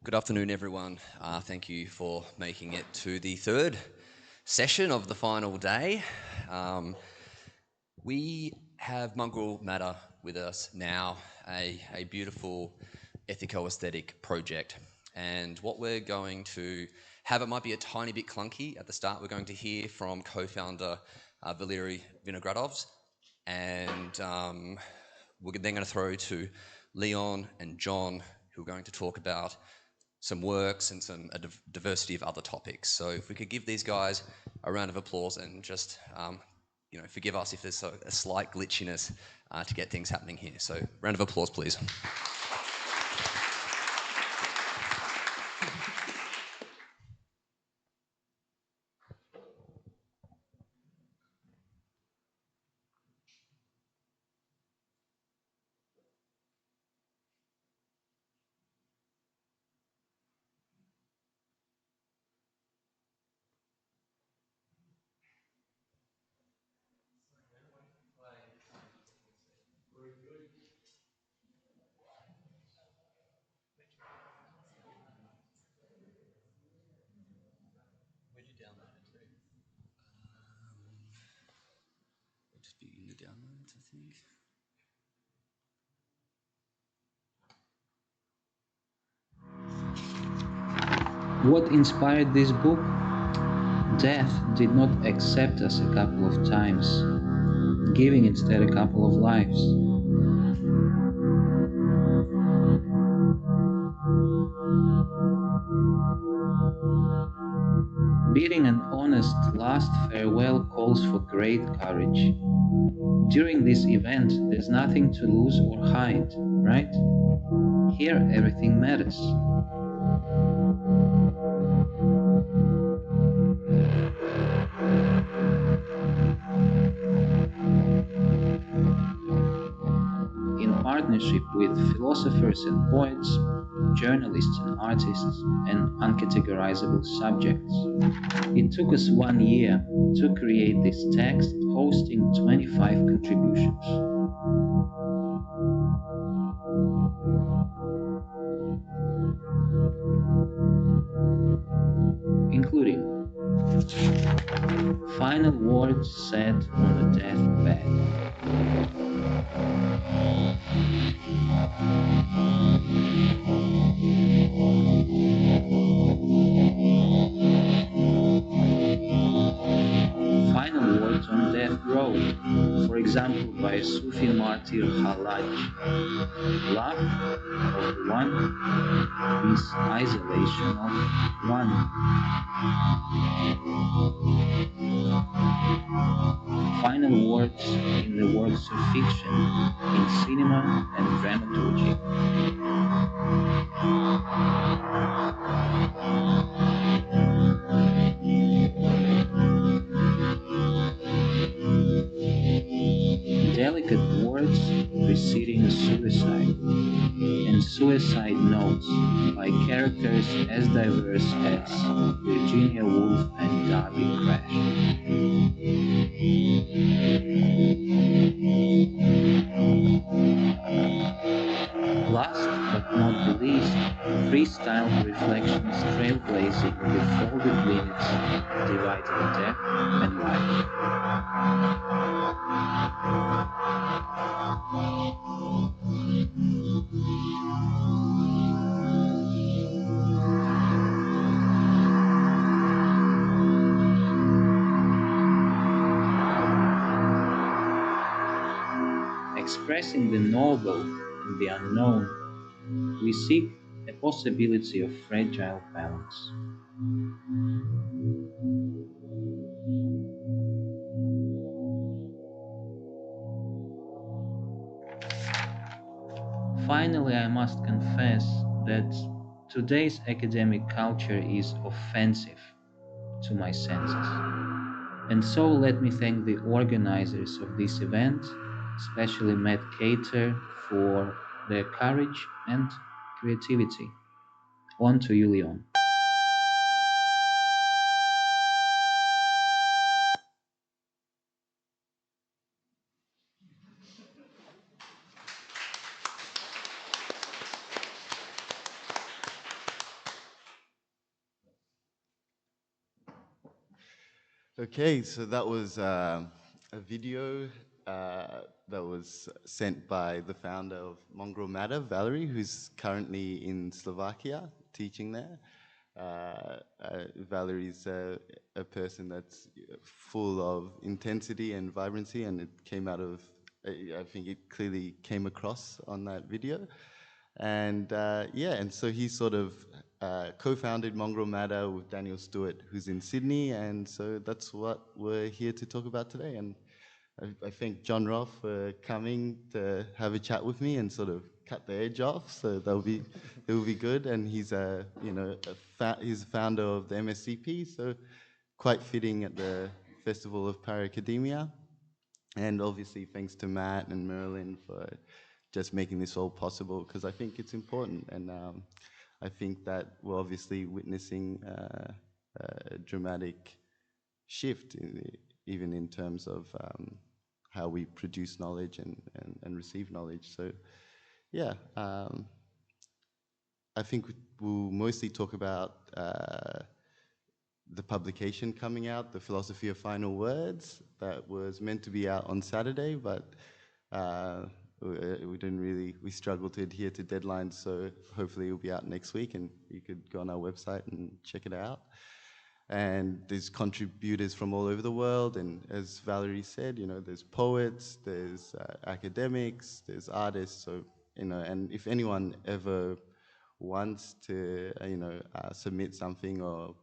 Good afternoon, everyone. Thank you for making it to the third session of the final day. We have Mongrel Matter with us now, a beautiful ethico-aesthetic project. And what we're going to have, it might be a tiny bit clunky at the start. We're going to hear from co-founder Valery Vinogradovs, and we're then going to throw to Leon and John, who are going to talk about some works and a diversity of other topics. So if we could give these guys a round of applause and just, forgive us if there's a slight glitchiness to get things happening here. So round of applause, please. What inspired this book? Death did not accept us a couple of times, giving instead a couple of lives. Bidding an honest last farewell calls for great courage. During this event, there's nothing to lose or hide, right? Here, everything matters. In partnership with philosophers and poets, journalists and artists, and uncategorizable subjects. It took us 1 year to create this text, hosting 25 contributions. Including final words said on the deathbed. Final words on death row, for example by Sufi martyr Halaj. Love of one is isolation of one. Final words in the works of fiction, in cinema and dramaturgy. Delicate words preceding suicide, and suicide notes by characters as diverse as Virginia Woolf and Darby Crash. Last but not the least, freestyle reflections trailblazing the folded limits dividing death and life. Expressing the noble and the unknown, we seek a possibility of fragile balance. Finally, I must confess that today's academic culture is offensive to my senses. And so let me thank the organizers of this event, especially Matt Cater, for their courage and creativity. On to you, Leon. Okay, so that was a video that was sent by the founder of Mongrel Matter, Valery, who's currently in Slovakia teaching there. Valery's a person that's full of intensity and vibrancy, and it came out of, I think it clearly came across on that video. And yeah, and so he sort of co-founded Mongrel Matter with Daniel Stewart, who's in Sydney, and so that's what we're here to talk about today. And I thank John Roffe for coming to have a chat with me and sort of cut the edge off, so it will be good. And he's he's a founder of the MSCP, so quite fitting at the Festival of Para-Academia. And obviously thanks to Matt and Merlin for just making this all possible, because I think it's important. And I think that we're obviously witnessing a dramatic shift, even in terms of how we produce knowledge and receive knowledge. So yeah, I think we'll mostly talk about the publication coming out, The Philosophy of Final Words, that was meant to be out on Saturday, but we struggled to adhere to deadlines, so hopefully it'll be out next week and you could go on our website and check it out. And there's contributors from all over the world, and as Valery said, there's poets, there's academics, there's artists, so, and if anyone ever wants to, submit something or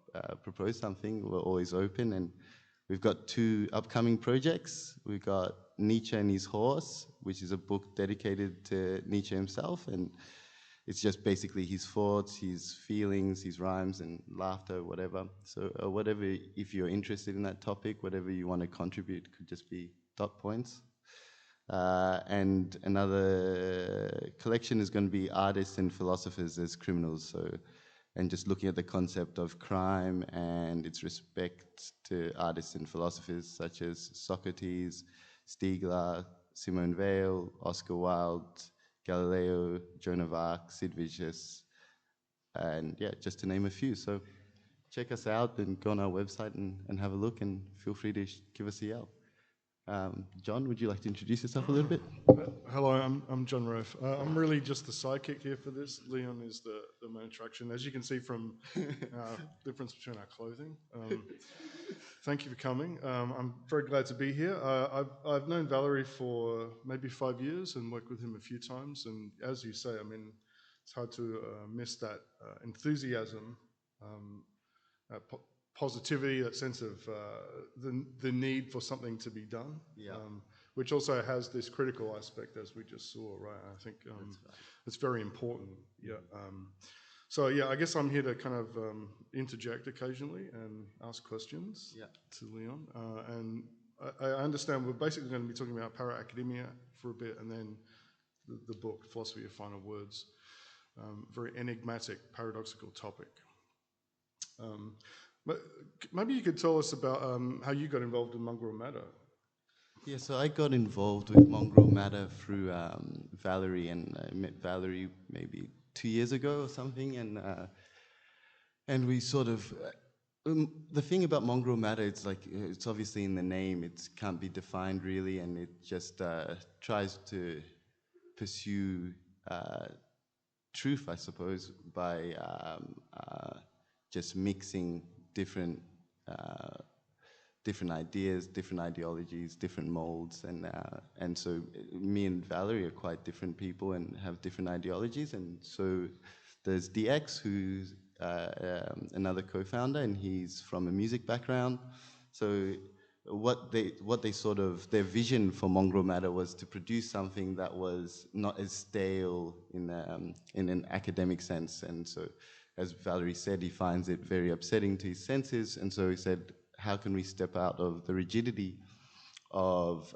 propose something, we're always open. And we've got 2 upcoming projects. We've got Nietzsche and His Horse, which is a book dedicated to Nietzsche himself, and it's just basically his thoughts, his feelings, his rhymes and laughter, whatever. So whatever, if you're interested in that topic, whatever you want to contribute could just be dot points. And another collection is going to be artists and philosophers as criminals. So, and just looking at the concept of crime and its respect to artists and philosophers such as Socrates, Stiegler, Simone Weil, Oscar Wilde, Galileo, Joan of Arc, Sid Vicious, and yeah, just to name a few. So check us out and go on our website and have a look, and feel free to give us a yell. John, would you like to introduce yourself a little bit? Hello, I'm John Roffe. I'm really just the sidekick here for this. Leon is the main attraction, as you can see from difference between our clothing. Thank you for coming. I'm very glad to be here. I've known Valery for maybe 5 years and worked with him a few times. And as you say, I mean, it's hard to miss that enthusiasm, positivity, that sense of the need for something to be done, which also has this critical aspect, as we just saw, right? I think it's very important, so yeah, I guess I'm here to kind of interject occasionally and ask questions to Leon. And I understand we're basically going to be talking about para-academia for a bit, and then the book, Philosophy of Final Words, very enigmatic, paradoxical topic. But maybe you could tell us about how you got involved in Mongrel Matter. Yeah, so I got involved with Mongrel Matter through Valery, and I met Valery maybe 2 years ago or something, and we sort of, the thing about Mongrel Matter, it's like, it's obviously in the name, it can't be defined really, and it just tries to pursue truth, I suppose, by just mixing different ideas, different ideologies, different molds, and so me and Valery are quite different people and have different ideologies. And so there's DX, who's another co-founder, and he's from a music background. So what they sort of, their vision for Mongrel Matter was to produce something that was not as stale in an academic sense. And so, as Valery said, he finds it very upsetting to his senses, and so he said, how can we step out of the rigidity of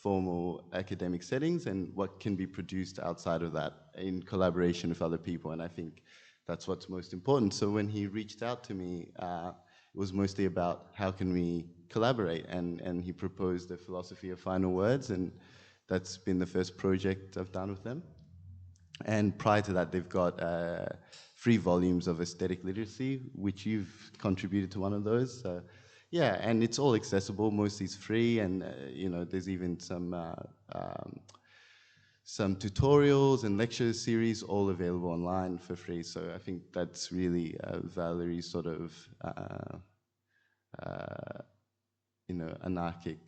formal academic settings, and what can be produced outside of that in collaboration with other people? And I think that's what's most important. So when he reached out to me, it was mostly about how can we collaborate, and he proposed the Philosophy of Final Words, and that's been the first project I've done with them. And prior to that, they've got 3 volumes of aesthetic literacy, which you've contributed to one of those. Yeah, and it's all accessible. Mostly it's free, and you know, there's even some tutorials and lecture series, all available online for free. So I think that's really Valery's sort of anarchic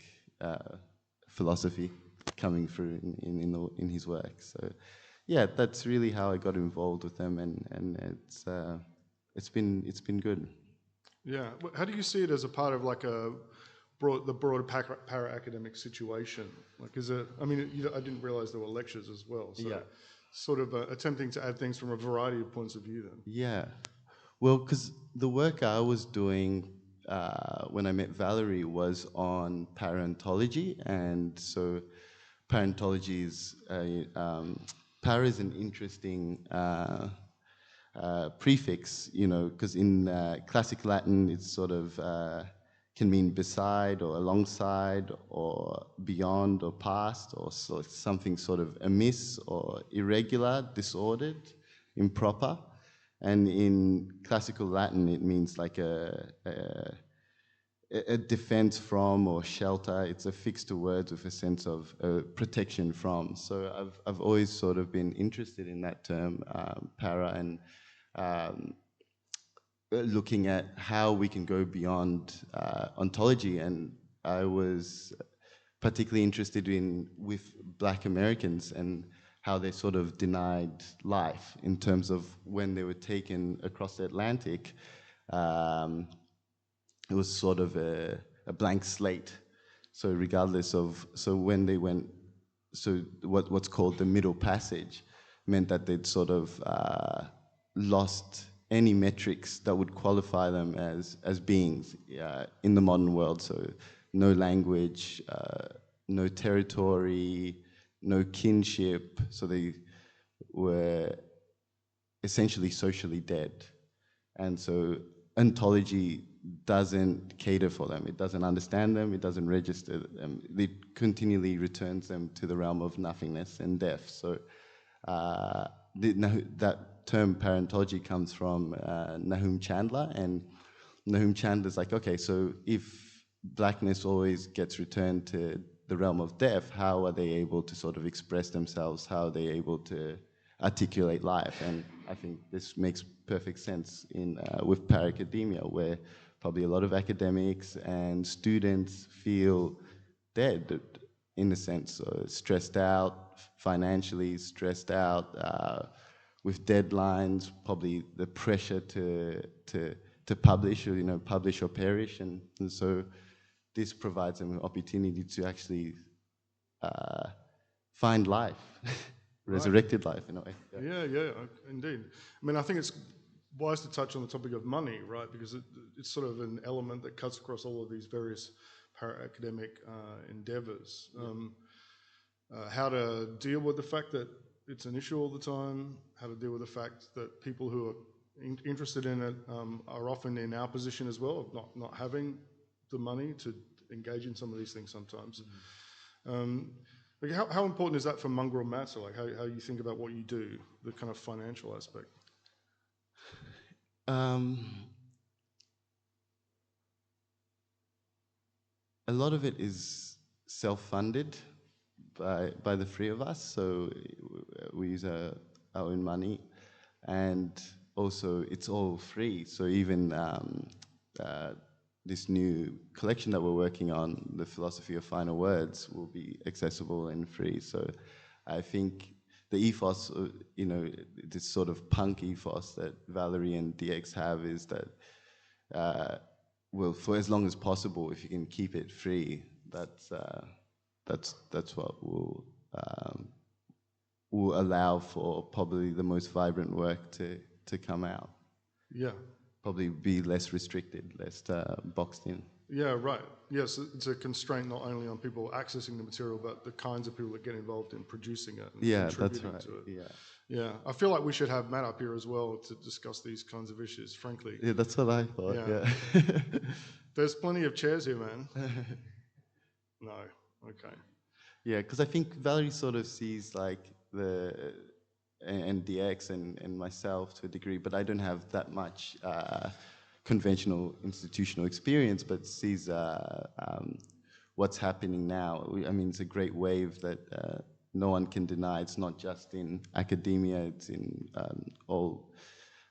philosophy coming through in his work. So yeah, that's really how I got involved with them, and it's been good. Yeah, how do you see it as a part of like the broader para-academic situation? Like, is it? I mean, I didn't realize there were lectures as well. So Yeah. sort of attempting to add things from a variety of points of view. Then. Yeah, well, because the work I was doing when I met Valery was on parentology, and so parentology is para is an interesting prefix, you know, because in classic Latin it's sort of can mean beside or alongside or beyond or past, or something sort of amiss or irregular, disordered, improper. And in classical Latin it means like a defense from or shelter. It's affixed to words with a sense of protection from. So I've always sort of been interested in that term, para, and looking at how we can go beyond ontology. And I was particularly interested with Black Americans and how they sort of denied life in terms of when they were taken across the Atlantic. It was sort of a blank slate. So regardless of, so when they went, so what's called the middle passage meant that they'd sort of lost any metrics that would qualify them as beings in the modern world. So no language, no territory, no kinship. So they were essentially socially dead. And so ontology doesn't cater for them. It doesn't understand them. It doesn't register them. It continually returns them to the realm of nothingness and death. So that term parentology comes from Nahum Chandler, and Nahum Chandler's like, okay, so if blackness always gets returned to the realm of death, how are they able to sort of express themselves? How are they able to articulate life? And I think this makes perfect sense in with para-academia, where probably a lot of academics and students feel dead in a sense, stressed out, financially stressed out, with deadlines, probably the pressure to publish, or publish or perish, and so this provides them an opportunity to actually find life, resurrected life in a way. Yeah, indeed. I mean, I think it's wise to touch on the topic of money, right? Because it's sort of an element that cuts across all of these various para-academic endeavors. How to deal with the fact that it's an issue all the time, how to deal with the fact that people who are interested in it are often in our position as well, of not having the money to engage in some of these things sometimes. Like how important is that for Mongrel Matter? Like how you think about what you do, the kind of financial aspect? A lot of it is self-funded by the three of us, so we use our own money, and also it's all free. So even this new collection that we're working on, the Philosophy of Final Words, will be accessible and free. So I think the ethos, this sort of punk ethos that Valery and DX have is that, well, for as long as possible, if you can keep it free, that's what will allow for probably the most vibrant work to come out. Yeah. Probably be less restricted, less boxed in. Yeah, right. Yes, it's a constraint not only on people accessing the material, but the kinds of people that get involved in producing it and contributing to it. Yeah. I feel like we should have Matt up here as well to discuss these kinds of issues, frankly. Yeah, that's what I thought, yeah. There's plenty of chairs here, man. No, okay. Yeah, because I think Valery sort of sees like and DX and myself to a degree, but I don't have that much conventional institutional experience, but sees what's happening now. I mean, it's a great wave that no one can deny. It's not just in academia, it's in all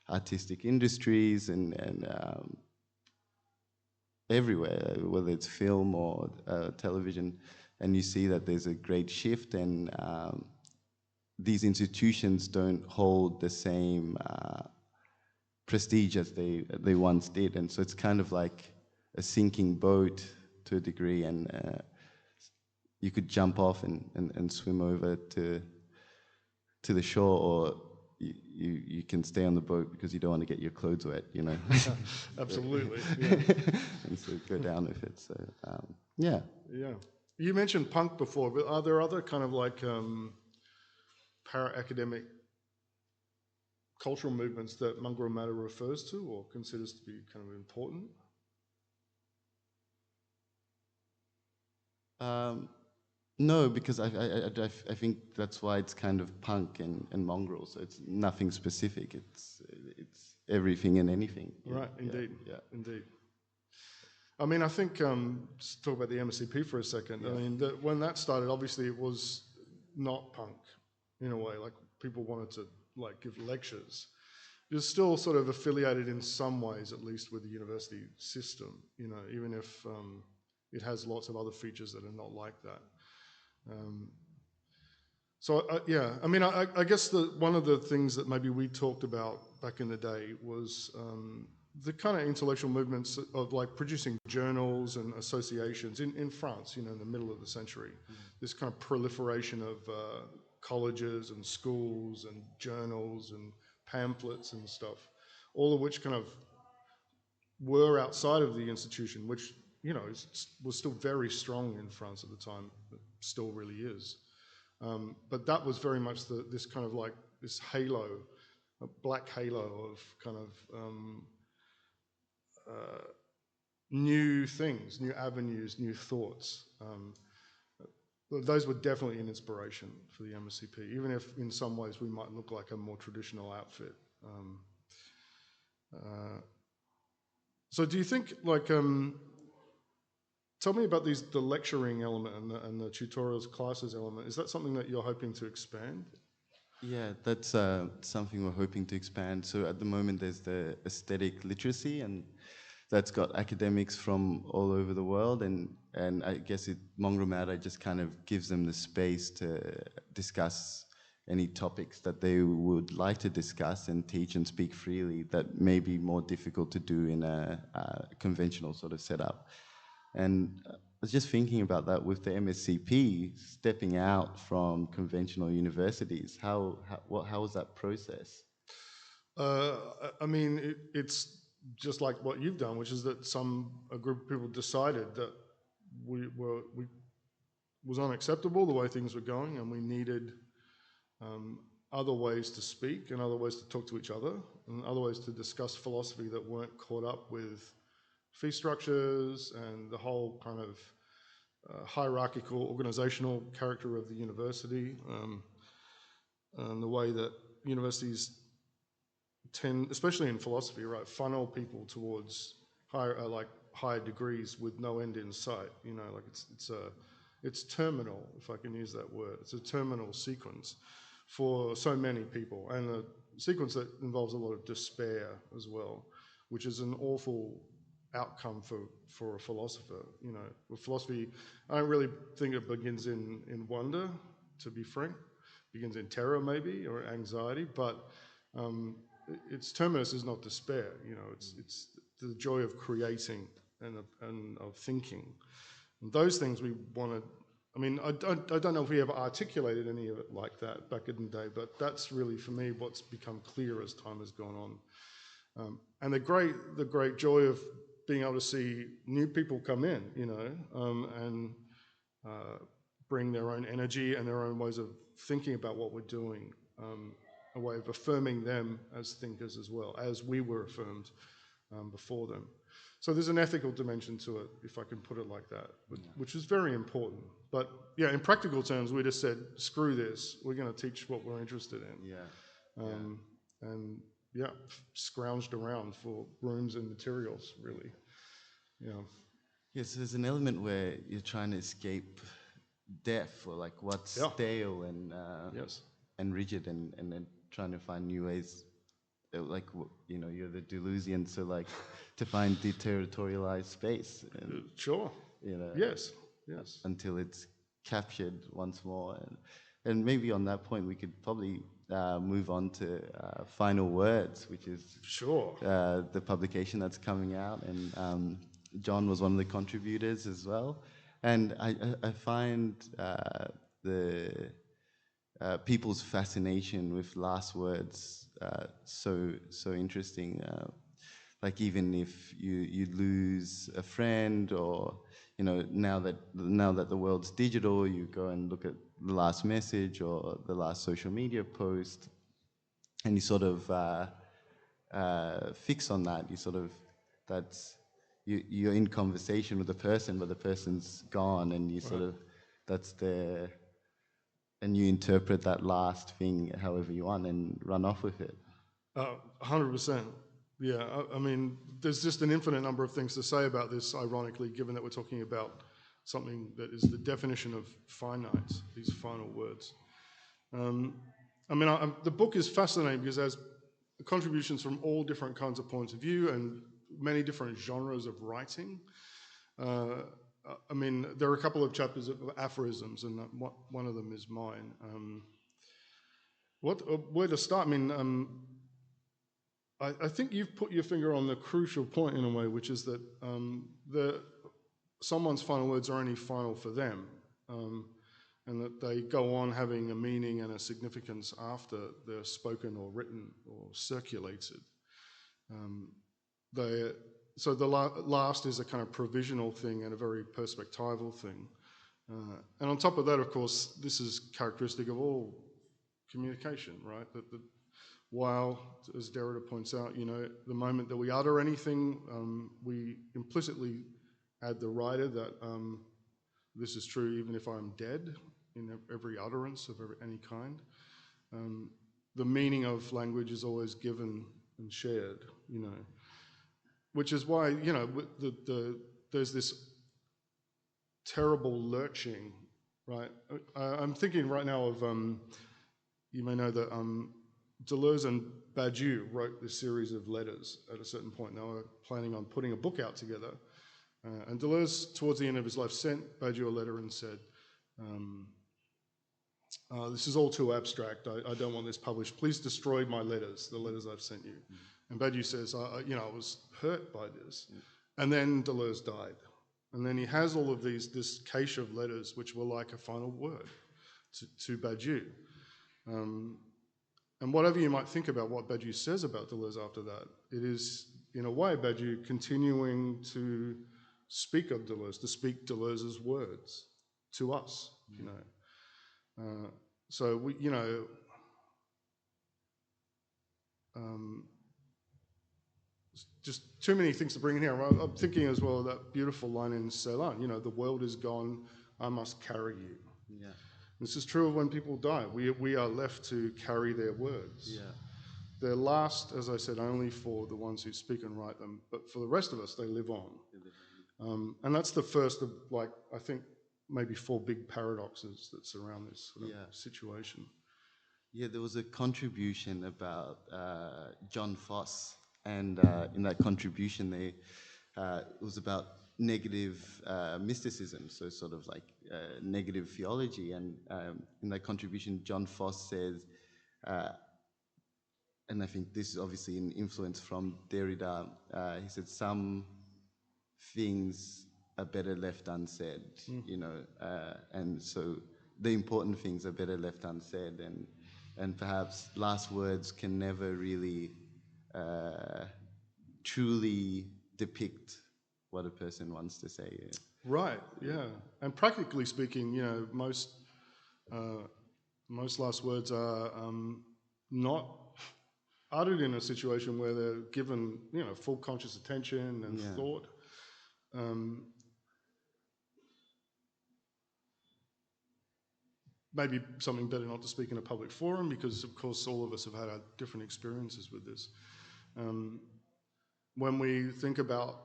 artistic industries and everywhere, whether it's film or television, and you see that there's a great shift, and these institutions don't hold the same prestige as they once did, and so it's kind of like a sinking boat to a degree, and you could jump off and swim over to the shore, or you can stay on the boat because you don't want to get your clothes wet, Absolutely. Yeah. And so go down with it. So yeah. Yeah. You mentioned punk before, but are there other kind of like para-academic cultural movements that Mongrel Matter refers to or considers to be kind of important? No, because I think that's why it's kind of punk and mongrel. So it's nothing specific. It's everything and anything. Right. Indeed. Yeah. Indeed. I mean, I think just talk about the MSCP for a second. Yeah. I mean, when that started, obviously it was not punk in a way. Like people wanted to like give lectures. It was still sort of affiliated in some ways, at least, with the university system. Even if it has lots of other features that are not like that. Yeah, I mean, I guess one of the things that maybe we talked about back in the day was the kind of intellectual movements of like producing journals and associations in France, you know, in the middle of the century, this kind of proliferation of colleges and schools and journals and pamphlets and stuff, all of which kind of were outside of the institution, which, you know, was still very strong in France at the time, it still really is. But that was very much this kind of like this halo, a black halo of kind of new things, new avenues, new thoughts. Those were definitely an inspiration for the MSCP, even if in some ways we might look like a more traditional outfit. So do you think, like, tell me about the lecturing element and the tutorials classes element. Is that something that you're hoping to expand? Yeah, that's something we're hoping to expand. So at the moment there's the aesthetic literacy, and that's got academics from all over the world, and I guess Mongrel Matter just kind of gives them the space to discuss any topics that they would like to discuss and teach and speak freely that may be more difficult to do in a conventional sort of setup. And I was just thinking about that with the MSCP stepping out from conventional universities. How was that process? I mean, it's just like what you've done, which is that a group of people decided that was unacceptable the way things were going, and we needed other ways to speak and other ways to talk to each other and other ways to discuss philosophy that weren't caught up with fee structures and the whole kind of hierarchical organizational character of the university, and the way that universities tend, especially in philosophy, right, funnel people towards higher degrees with no end in sight. You know, like it's terminal, if I can use that word. It's a terminal sequence for so many people, and a sequence that involves a lot of despair as well, which is an awful outcome for a philosopher. You know, with philosophy, I don't really think it begins in wonder, to be frank. It begins in terror maybe, or anxiety, but its terminus is not despair. You know, it's the joy of creating and of thinking. And those things we wanted. I mean, I don't know if we ever articulated any of it like that back in the day, but that's really, for me, what's become clear as time has gone on. And the great joy of being able to see new people come in, you know, and bring their own energy and their own ways of thinking about what we're doing, a way of affirming them as thinkers as well, as we were affirmed before them. So there's an ethical dimension to it, if I can put it like that, which is very important. But yeah, in practical terms, we just said, screw this, we're going to teach what we're interested in. And yeah, scrounged around for rooms and materials, really. Yeah. Yes, there's an element where you're trying to escape death, or like what's stale and and rigid, and then trying to find new ways. Like, you know, you're the Deleuzian, so like to find deterritorialized space. And, sure. You know. Yes. Until it's captured once more, and maybe on that point we could probably move on to Final Words, which is the publication that's coming out, and John was one of the contributors as well. And I find the people's fascination with last words so interesting. Like, even if you lose a friend, or you know, now that the world's digital, you go and look at the last message or the last social media post, and you sort of fix on that. You sort of, you're in conversation with the person, but the person's gone, and you sort of, and you interpret that last thing however you want and run off with it. 100%. Yeah, I mean, there's just an infinite number of things to say about this, ironically, given that we're talking about something that is the definition of finite, these final words. I mean, the book is fascinating because it has contributions from all different kinds of points of view and many different genres of writing. I mean, there are a couple of chapters of aphorisms, and one of them is mine. Where to start? I mean, I think you've put your finger on the crucial point in a way, which is that someone's final words are only final for them, and that they go on having a meaning and a significance after they're spoken or written or circulated. So the last is a kind of provisional thing and a very perspectival thing. And on top of that, of course, this is characteristic of all communication, right? That while, as Derrida points out, the moment that we utter anything, we implicitly add the writer that this is true even if I'm dead in every utterance of any kind. The meaning of language is always given and shared, which is why, there's this terrible lurching, right? I'm thinking right now of, you may know that Deleuze and Badiou wrote this series of letters at a certain point. They were planning on putting a book out together. And Deleuze, towards the end of his life, sent Badiou a letter and said, this is all too abstract. I don't want this published. Please destroy my letters, the letters I've sent you. And Badiou says, I was hurt by this. And then Deleuze died. And then he has all of this cache of letters which were like a final word to Badiou. And whatever you might think about what Badiou says about Deleuze after that, it is, in a way, Badiou continuing to speak of Deleuze, to speak Deleuze's words to us, So we, just too many things to bring in here. I'm thinking as well that beautiful line in Celan, the world is gone, I must carry you. Yeah. This is true of when people die. We are left to carry their words. Yeah. They're last, as I said, only for the ones who speak and write them, but for the rest of us, they live on. And that's the first of, I think, maybe 4 big paradoxes that surround this sort of situation. Yeah, there was a contribution about John Foss, and in that contribution, it was about negative mysticism, so sort of like negative theology. And in that contribution, John Foss says, and I think this is obviously an influence from Derrida, he said some things are better left unsaid, and so the important things are better left unsaid, and perhaps last words can never really truly depict what a person wants to say. Right, yeah. And practically speaking, most last words are not uttered in a situation where they're given, full conscious attention and thought. Maybe something better not to speak in a public forum because, of course, all of us have had different experiences with this. When we think about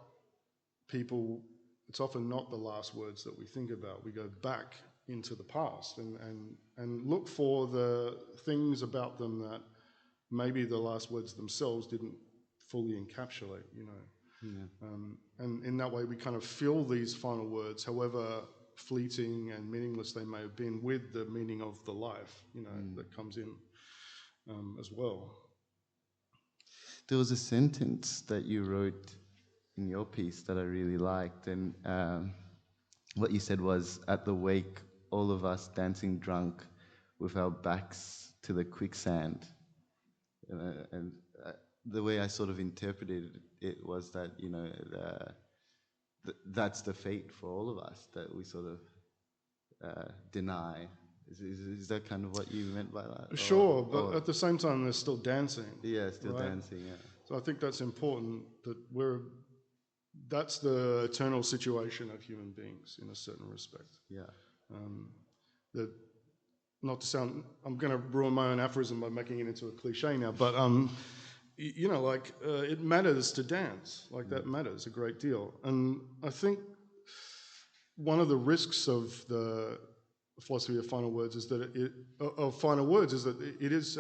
people, it's often not the last words that we think about. We go back into the past and look for the things about them that maybe the last words themselves didn't fully encapsulate, and in that way we kind of fill these final words, however fleeting and meaningless they may have been, with the meaning of the life, that comes in as well. There was a sentence that you wrote in your piece that I really liked, and what you said was, at the wake, all of us dancing drunk with our backs to the quicksand. And the way I sort of interpreted it was that, that's the fate for all of us, that we sort of deny. Is that kind of what you meant by that? Sure, but at the same time, they're still dancing. Yeah, still right? dancing, yeah. So I think that's important, that that's the eternal situation of human beings in a certain respect. Yeah. Not to sound, I'm going to ruin my own aphorism by making it into a cliche now, but it matters to dance. That matters a great deal. And I think one of the risks of the philosophy of final words is that it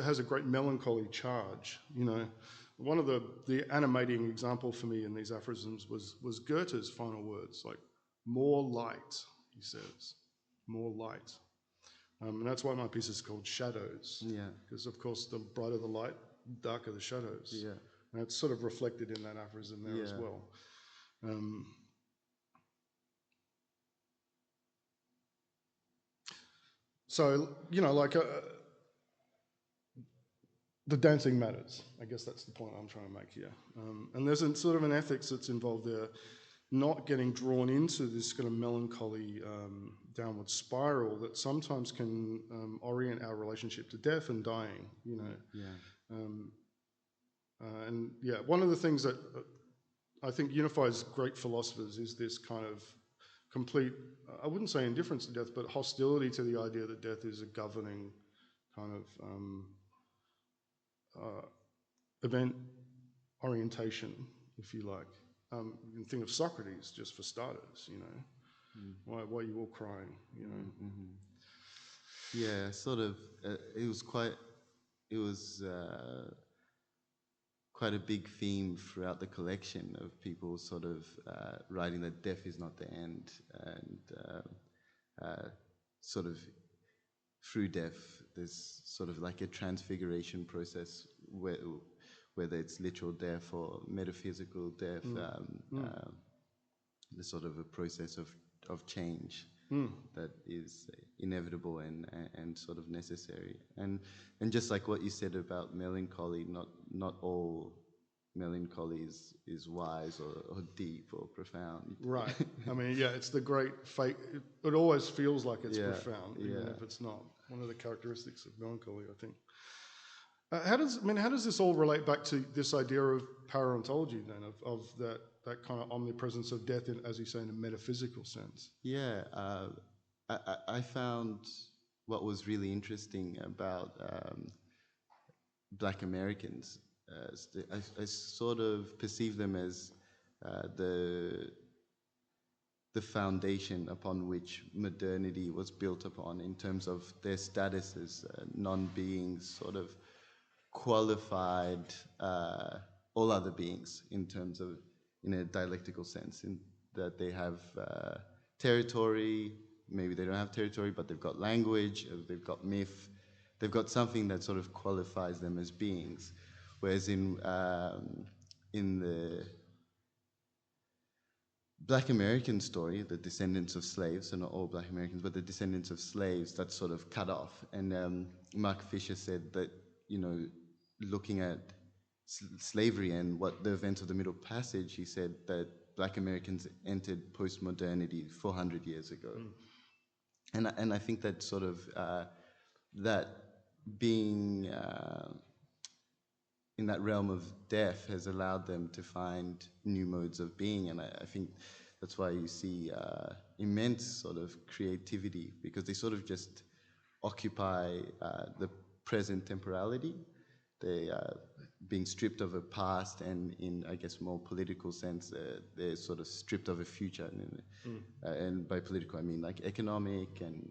has a great melancholy charge. One of the animating example for me in these aphorisms was Goethe's final words, like more light, he says, more light. And that's why my piece is called Shadows. Yeah. Because, of course, the brighter the light, darker the shadows. Yeah. And it's sort of reflected in that aphorism there as well. So, like the dancing matters. I guess that's the point I'm trying to make here. And there's sort of an ethics that's involved there, not getting drawn into this kind of melancholy downward spiral that sometimes can orient our relationship to death and dying, one of the things that I think unifies great philosophers is this kind of complete, I wouldn't say indifference to death, but hostility to the idea that death is a governing kind of event orientation, if you like. You can think of Socrates, just for starters, Why are you all crying, Yeah, sort of, it was quite a big theme throughout the collection of people sort of writing that death is not the end, and sort of through death there's sort of like a transfiguration process, whether it's literal death or metaphysical death, the sort of a process of change that is inevitable and sort of necessary. And just like what you said about melancholy, not all melancholy is wise or deep or profound. Right. I mean, it's the great fate. It always feels like it's profound, even if it's not. One of the characteristics of melancholy, I think. How does this all relate back to this idea of parentology then, of that kind of omnipresence of death, as you say, in a metaphysical sense? Yeah, I found what was really interesting about Black Americans. I sort of perceive them as the foundation upon which modernity was built upon, in terms of their status as non-beings, sort of qualified all other beings in terms of, in a dialectical sense, in that they have territory, maybe they don't have territory, but they've got language, they've got myth, they've got something that sort of qualifies them as beings. Whereas in the Black American story, the descendants of slaves, so not all Black Americans, but the descendants of slaves, that's sort of cut off. And Mark Fisher said that, looking at slavery and what the events of the Middle Passage, he said that Black Americans entered post-modernity 400 years ago. And I think that sort of, that being in that realm of death has allowed them to find new modes of being. And I think that's why you see immense sort of creativity, because they sort of just occupy the present temporality. They are being stripped of a past, and in, I guess, more political sense, they're sort of stripped of a future. And by political, I mean like economic and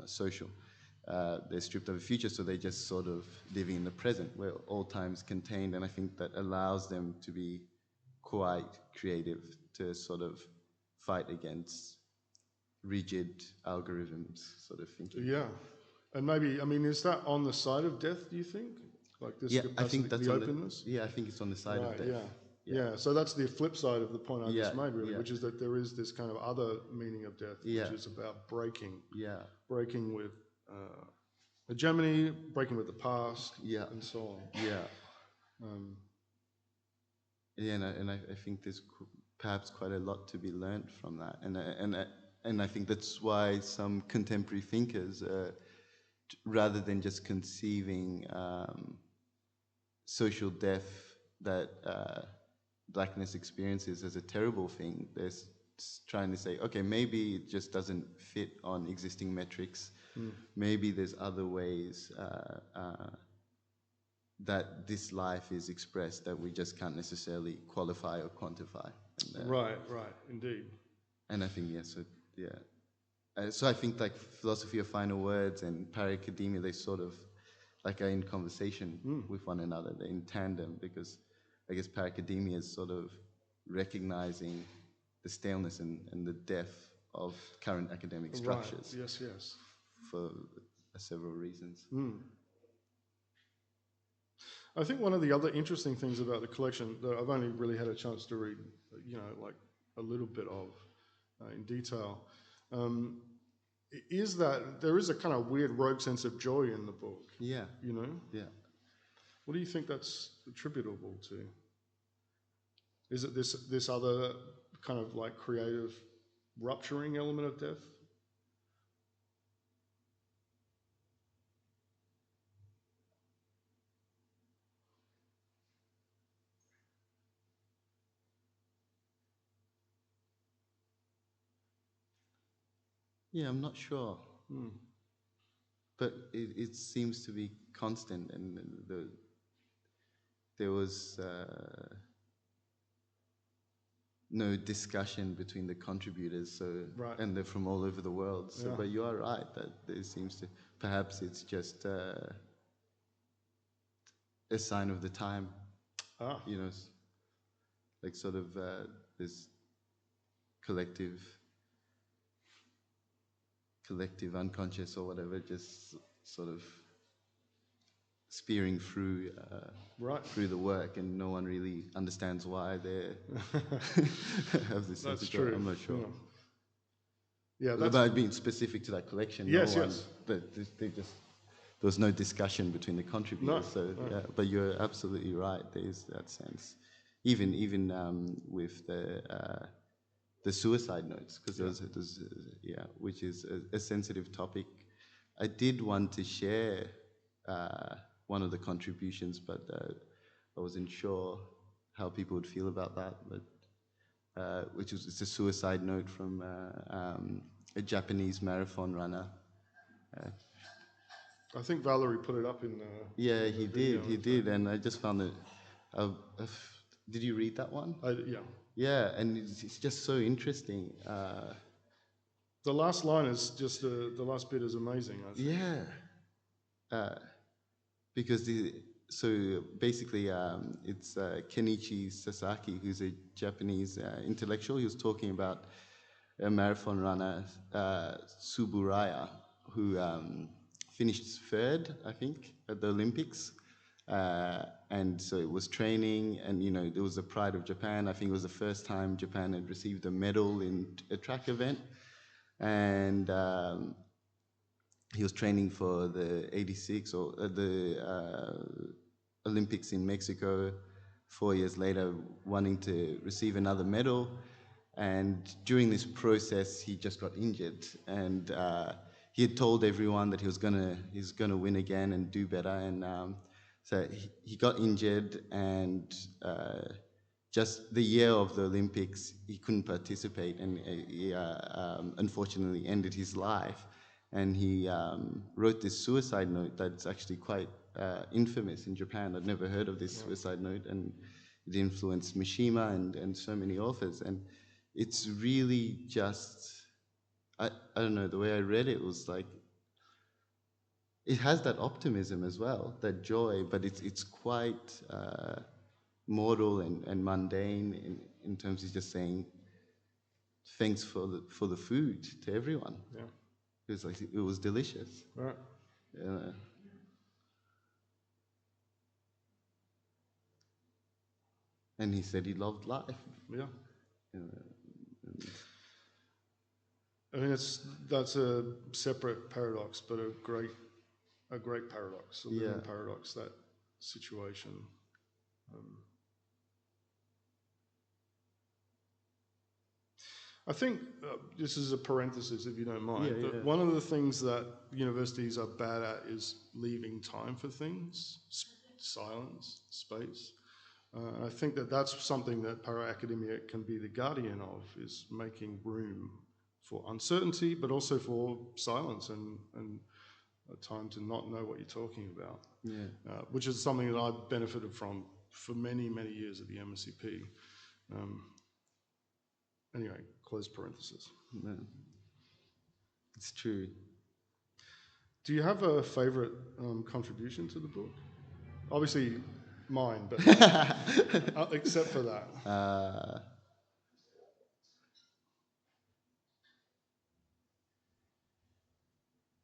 social. They're stripped of a future, so they're just sort of living in the present, where all time is contained. And I think that allows them to be quite creative, to sort of fight against rigid algorithms sort of thinking. Yeah. And maybe, is that on the side of death, do you think? Like this capacity, I think that's the openness? I think it's on the side of death. Yeah, so that's the flip side of the point I just made, really, which is that there is this kind of other meaning of death, which is about breaking with hegemony, breaking with the past, and so on. And I think there's perhaps quite a lot to be learned from that, and I think that's why some contemporary thinkers, rather than just conceiving social death that Blackness experiences as a terrible thing, they're trying to say, okay, maybe it just doesn't fit on existing metrics. Maybe there's other ways that this life is expressed that we just can't necessarily qualify or quantify. And, right, indeed. And I think, so I think like philosophy of final words and para-academia, they sort of like are in conversation with one another. They're in tandem, because I guess para-academia is sort of recognizing the staleness and the death of current academic structures. Right. Yes. For several reasons. I think one of the other interesting things about the collection that I've only really had a chance to read, like a little bit of in detail, is that there is a kind of weird rogue sense of joy in the book. Yeah. Yeah. What do you think that's attributable to? Is it this other kind of like creative rupturing element of death? Yeah, I'm not sure. But it seems to be constant, and there was no discussion between the contributors, so Right. and they're from all over the world. So, Yeah. but you are right that there seems to, perhaps it's just a sign of the time. Like sort of this collective unconscious or whatever, just sort of spearing through through the work, and no one really understands why they have this. That's true. I'm not sure. Yeah, that's about being specific to that collection. Yes, no one, yes. There was no discussion between the contributors. Yeah, but you're absolutely right. There is that sense, even with the suicide notes, because there's which is a sensitive topic. I did want to share one of the contributions, but I wasn't sure how people would feel about that. But it's a suicide note from a Japanese marathon runner. I think Valery put it up in the. Yeah, he did, and I just found it. Did you read that one? Yeah. Yeah, and it's just so interesting. The last line is just the last bit is amazing, I think. Yeah. Because so basically it's Kenichi Sasaki, who's a Japanese intellectual. He was talking about a marathon runner, Tsuburaya, who finished third, I think, at the Olympics. And so it was training, and there was the pride of Japan. I think it was the first time Japan had received a medal in a track event. And he was training for the 86 or the Olympics in Mexico. 4 years later, wanting to receive another medal, and during this process, he just got injured. And he had told everyone that he's gonna win again and do better. And so he got injured, and just the year of the Olympics, he couldn't participate, and he unfortunately ended his life. And he wrote this suicide note that's actually quite infamous in Japan. I'd never heard of this suicide note, and it influenced Mishima and so many authors. And it's really just, I don't know, the way I read it was like, it has that optimism as well, that joy, but it's quite mortal and mundane in terms of just saying thanks for the food to everyone. Yeah. It was delicious. Right. And he said he loved life. Yeah. I mean, that's a separate paradox, but a great paradox, a living paradox, that situation. I think, this is a parenthesis if you don't mind, but one of the things that universities are bad at is leaving time for things, silence, space. I think that's something that para-academia can be the guardian of, is making room for uncertainty, but also for silence and a time to not know what you're talking about, which is something that I've benefited from for many, many years at the MSCP. Anyway, close parenthesis. No. It's true. Do you have a favorite contribution to the book? Obviously mine, but except for that.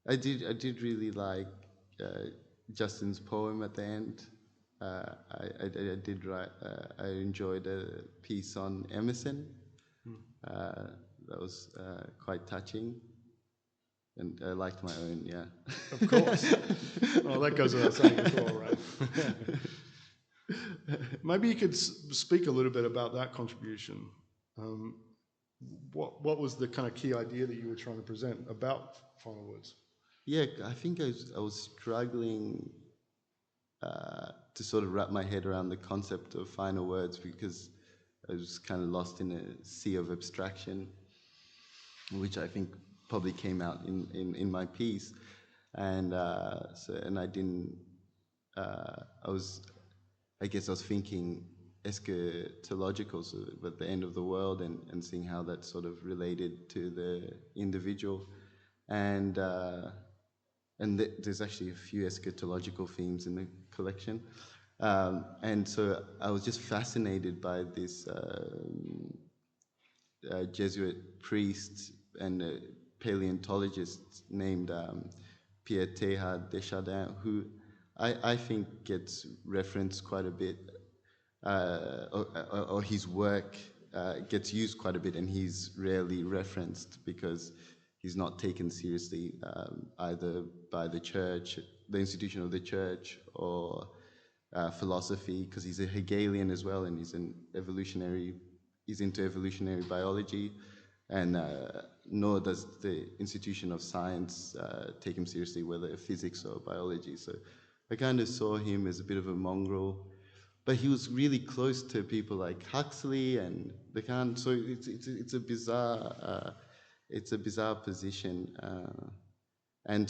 I did really like Justin's poem at the end. I did write. I enjoyed a piece on Emerson. That was quite touching, and I liked my own. Yeah, Of course. Well, that goes without saying as well, right? Maybe you could speak a little bit about that contribution. What was the kind of key idea that you were trying to present about final words? Yeah, I think I was struggling to sort of wrap my head around the concept of final words because I was kind of lost in a sea of abstraction, which I think probably came out in my piece, and I didn't. I guess I was thinking eschatological, so at the end of the world, and seeing how that sort of related to the individual, and there's actually a few eschatological themes in the collection, and so I was just fascinated by this Jesuit priest and paleontologist named Pierre Teilhard Deschardins, who I think gets referenced quite a bit, or his work gets used quite a bit, and he's rarely referenced because he's not taken seriously either by the church, the institution of the church, or philosophy, because he's a Hegelian as well, and he's into evolutionary biology, and nor does the institution of science take him seriously, whether physics or biology. So I kind of saw him as a bit of a mongrel, but he was really close to people like Huxley and Lacan. So it's a bizarre position, and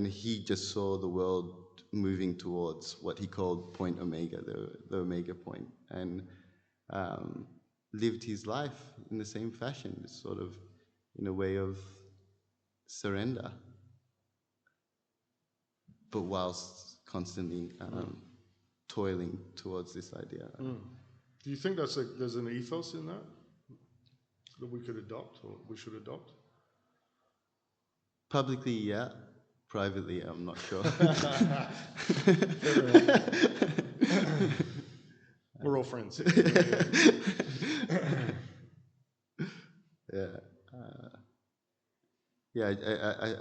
he just saw the world moving towards what he called point omega, the omega point, and lived his life in the same fashion, sort of in a way of surrender, but whilst constantly toiling towards this idea. Do you think there's an ethos in that we could adopt, or we should adopt? Publicly, yeah. Privately, I'm not sure. We're all friends. Yeah. Yeah,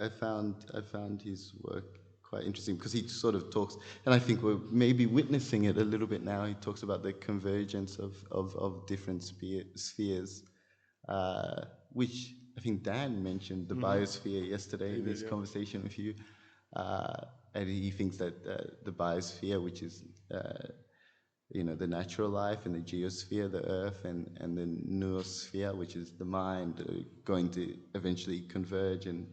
I found his work quite interesting because he sort of talks, and I think we're maybe witnessing it a little bit now. He talks about the convergence of different spheres, which I think Dan mentioned the biosphere yesterday in his conversation with you, and he thinks that the biosphere, which is the natural life, and the geosphere, the earth, and the noosphere, which is the mind, are going to eventually converge and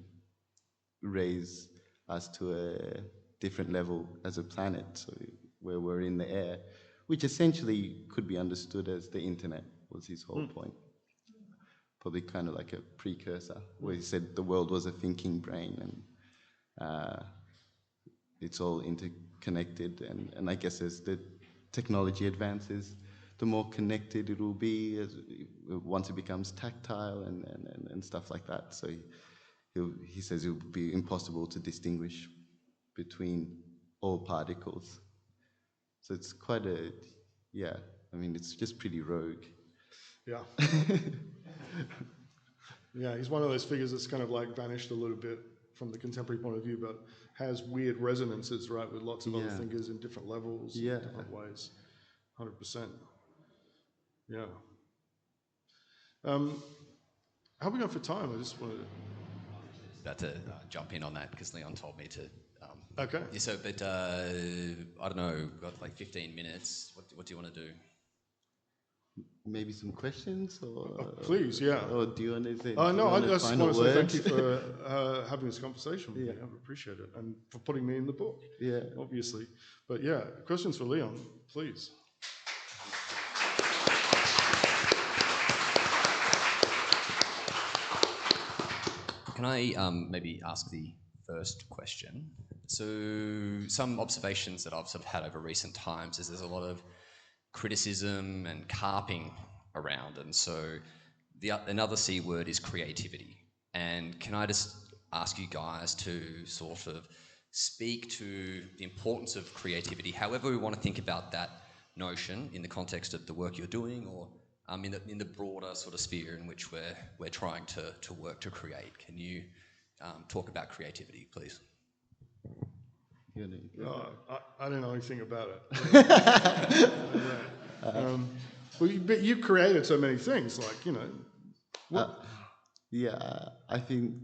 raise us to a different level as a planet, so where we're in the air, which essentially could be understood as the internet was his whole point. Probably kind of like a precursor, where he said the world was a thinking brain, and it's all interconnected, and I guess as the technology advances, the more connected it will be once it becomes tactile and stuff like that. So he says it will be impossible to distinguish between all particles. So it's quite it's just pretty rogue. Yeah. Yeah, he's one of those figures that's kind of like vanished a little bit from the contemporary point of view, but has weird resonances, right, with lots of other thinkers in different levels, in different ways. 100%. Yeah. How are we going for time? I just wanted to... About to jump in on that because Leon told me to. Okay. Yeah, so, but I don't know, we've got like 15 minutes. What do you want to do? Maybe some questions, or please, yeah. Or do you want to say? No, I just want to say thank you for having this conversation with me. I appreciate it, and for putting me in the book. Yeah, obviously. But yeah, questions for Leon, please. Can I maybe ask the first question? So some observations that I've sort of had over recent times is there's a lot of criticism and carping around, and so another C word is creativity. And can I just ask you guys to sort of speak to the importance of creativity, however we want to think about that notion in the context of the work you're doing, or in the broader sort of sphere in which we're trying to work to create. Can you talk about creativity, please? I don't know anything about it. But you've created so many things, like, you know. I think,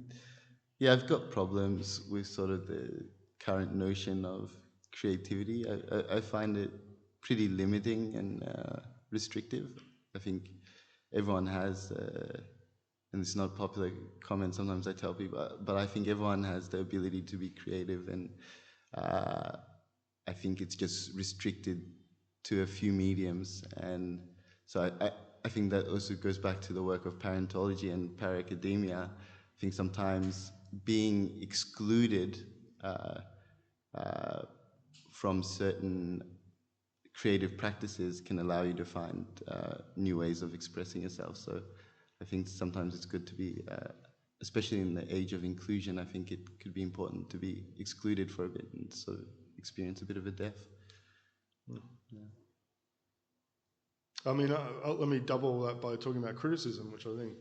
I've got problems with sort of the current notion of creativity. I find it pretty limiting and restrictive. I think everyone has, and it's not a popular comment, sometimes I tell people, but I think everyone has the ability to be creative, and I think it's just restricted to a few mediums. And so I think that also goes back to the work of parentology and para-academia. I think sometimes being excluded from certain creative practices can allow you to find new ways of expressing yourself. So I think sometimes it's good to be, especially in the age of inclusion, I think it could be important to be excluded for a bit and sort of experience a bit of a death. Yeah. I mean, let me double that by talking about criticism, which I think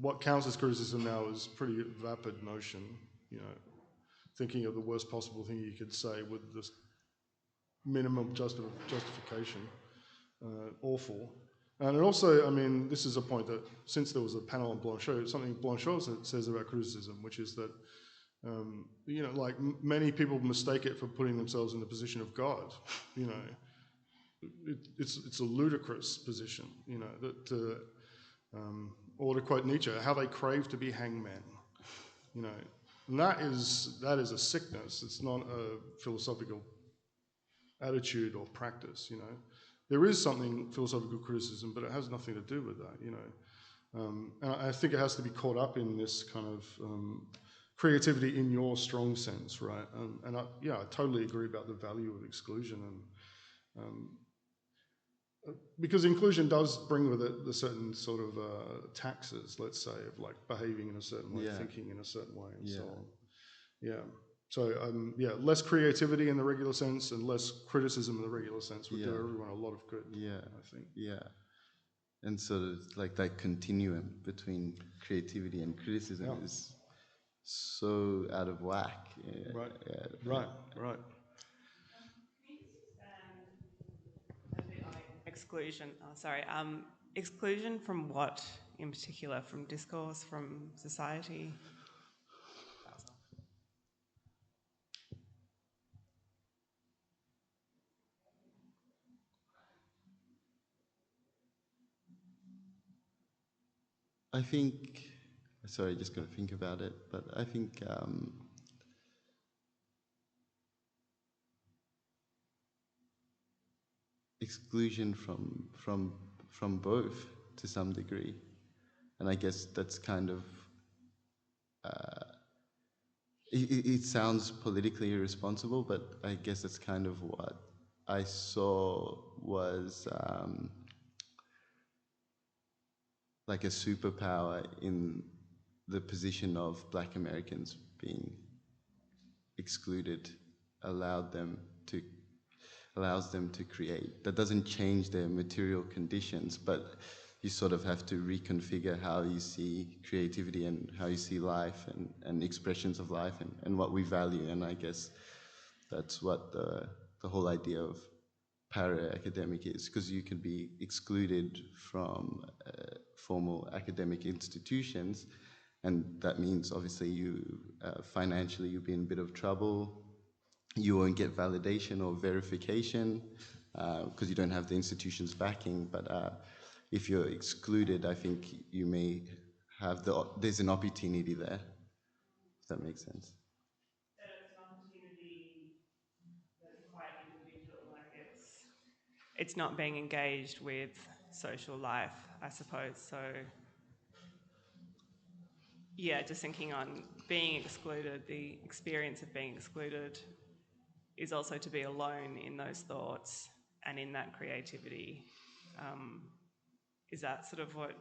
what counts as criticism now is a pretty vapid notion, you know, thinking of the worst possible thing you could say with this minimum justification. Awful. And it also, I mean, this is a point that since there was a panel on Blanchot, something Blanchot says about criticism, which is that, you know, like many people mistake it for putting themselves in the position of God, you know. It's a ludicrous position, you know, that, or to quote Nietzsche, how they crave to be hangmen, you know. And that is a sickness. It's not a philosophical attitude or practice, you know. There is something philosophical criticism, but it has nothing to do with that, you know. And I think it has to be caught up in this kind of creativity in your strong sense, right? And I totally agree about the value of exclusion, and because inclusion does bring with it a certain sort of taxes, let's say, of like behaving in a certain way, thinking in a certain way, and so on. Yeah. So, less creativity in the regular sense and less criticism in the regular sense would do everyone a lot of good, I think. Yeah. And sort of like that continuum between creativity and criticism is so out of whack. Right. Exclusion. Exclusion from what in particular? From discourse, from society? I think, sorry, just got to think about it, but I think exclusion from both to some degree, and I guess that's kind of it sounds politically irresponsible, but I guess that's kind of what I saw was like a superpower in the position of Black Americans being excluded allows them to create. That doesn't change their material conditions, but you sort of have to reconfigure how you see creativity and how you see life and expressions of life and what we value. And I guess that's what the whole idea of para-academic is, because you can be excluded from formal academic institutions, and that means obviously you financially you'll be in a bit of trouble. You won't get validation or verification because you don't have the institution's backing. But if you're excluded, I think you may have there's an opportunity there, if that makes sense. It's an opportunity that's quite individual, like it's not being engaged with social life, I suppose. So yeah, just thinking on being excluded, the experience of being excluded is also to be alone in those thoughts and in that creativity. Is that sort of what?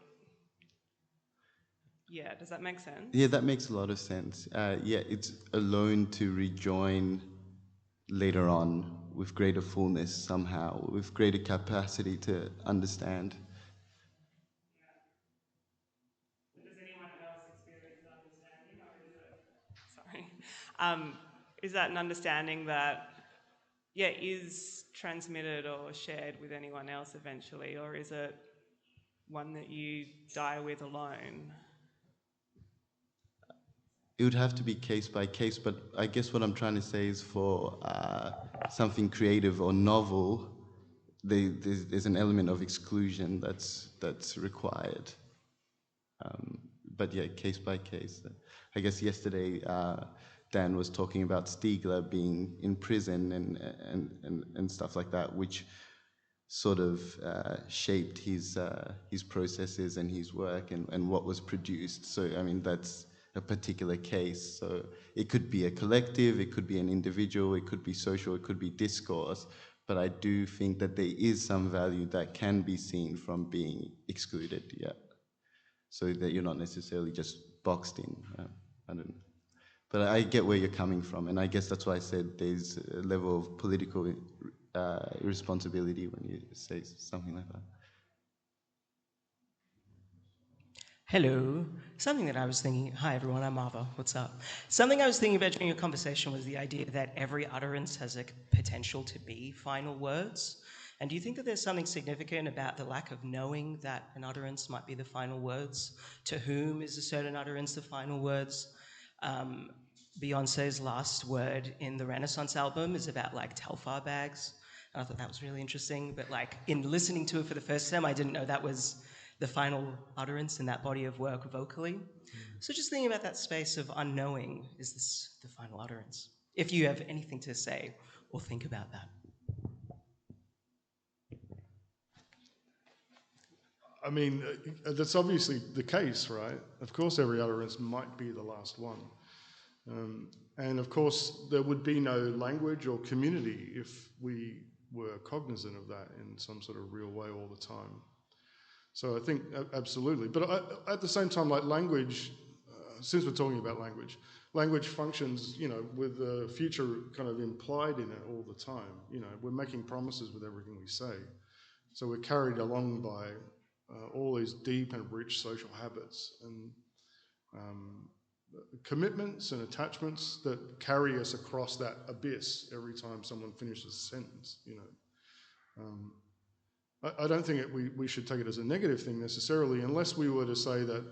Yeah, does that make sense? Yeah, that makes a lot of sense. Yeah, it's alone to rejoin later on with greater fullness somehow, with greater capacity to understand. Does anyone else experience understanding, or is it? Sorry, is that an understanding that is transmitted or shared with anyone else eventually, or is it one that you die with alone? It would have to be case by case, but I guess what I'm trying to say is for something creative or novel, there's an element of exclusion that's required. But yeah, case by case. I guess yesterday Dan was talking about Stiegler being in prison and stuff like that, which sort of shaped his processes and his work and what was produced. So I mean that's a particular case. So it could be a collective, it could be an individual, it could be social, it could be discourse. But I do think that there is some value that can be seen from being excluded. Yeah. So that you're not necessarily just boxed in. I don't know. But I get where you're coming from, and I guess that's why I said there's a level of political responsibility when you say something like that. Hello. Something that I was thinking, hi everyone, I'm Ava, what's up? Something I was thinking about during your conversation was the idea that every utterance has a potential to be final words. And do you think that there's something significant about the lack of knowing that an utterance might be the final words? To whom is a certain utterance the final words? Beyonce's last word in the Renaissance album is about like Telfar bags. And I thought that was really interesting, but like in listening to it for the first time, I didn't know that was the final utterance in that body of work vocally. So just thinking about that space of unknowing, is this the final utterance? If you have anything to say or think about that. I mean, that's obviously the case, right? Of course, every utterance might be the last one. And of course, there would be no language or community if we were cognizant of that in some sort of real way all the time. So I think absolutely. But at the same time, like language, since we're talking about language functions, with the future kind of implied in it all the time. We're making promises with everything we say. So we're carried along by all these deep and rich social habits and commitments and attachments that carry us across that abyss every time someone finishes a sentence. I don't think we should take it as a negative thing necessarily, unless we were to say that,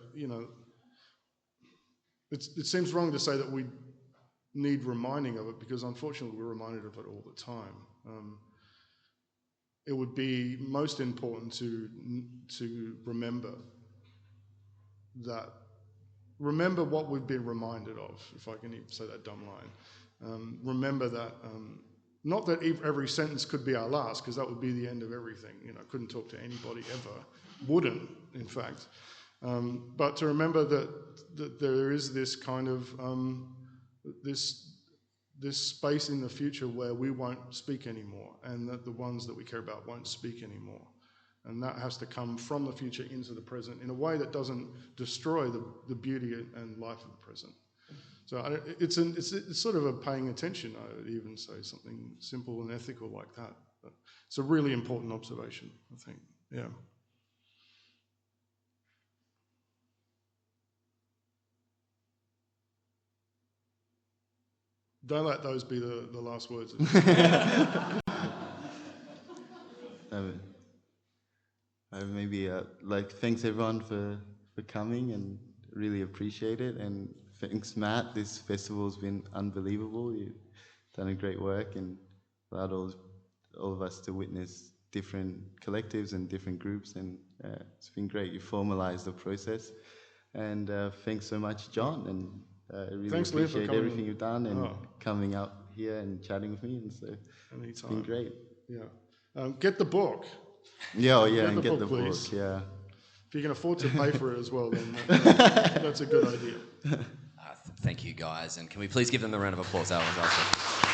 it seems wrong to say that we need reminding of it, because unfortunately we're reminded of it all the time. It would be most important to remember what we've been reminded of, if I can even say that dumb line. Remember that, not that every sentence could be our last, because that would be the end of everything. Couldn't talk to anybody ever. Wouldn't, in fact. But to remember that there is this kind of, this space in the future where we won't speak anymore, and that the ones that we care about won't speak anymore. And that has to come from the future into the present in a way that doesn't destroy the beauty and life of the present. So it's sort of a paying attention, I would even say, something simple and ethical like that. But it's a really important observation, I think, yeah. Don't let those be the last words. Maybe thanks everyone for coming, and really appreciate it. And thanks Matt, this festival's been unbelievable. You've done a great work and allowed all of us to witness different collectives and different groups, and it's been great. You formalized the process, and thanks so much John, and I really appreciate everything you've done and coming up here and chatting with me, and so anytime. It's been great. Yeah, get the book. Yeah, and get the book, yeah. If you can afford to pay for it as well, then that's a good idea. Thank you, guys. And can we please give them a round of applause? That was awesome.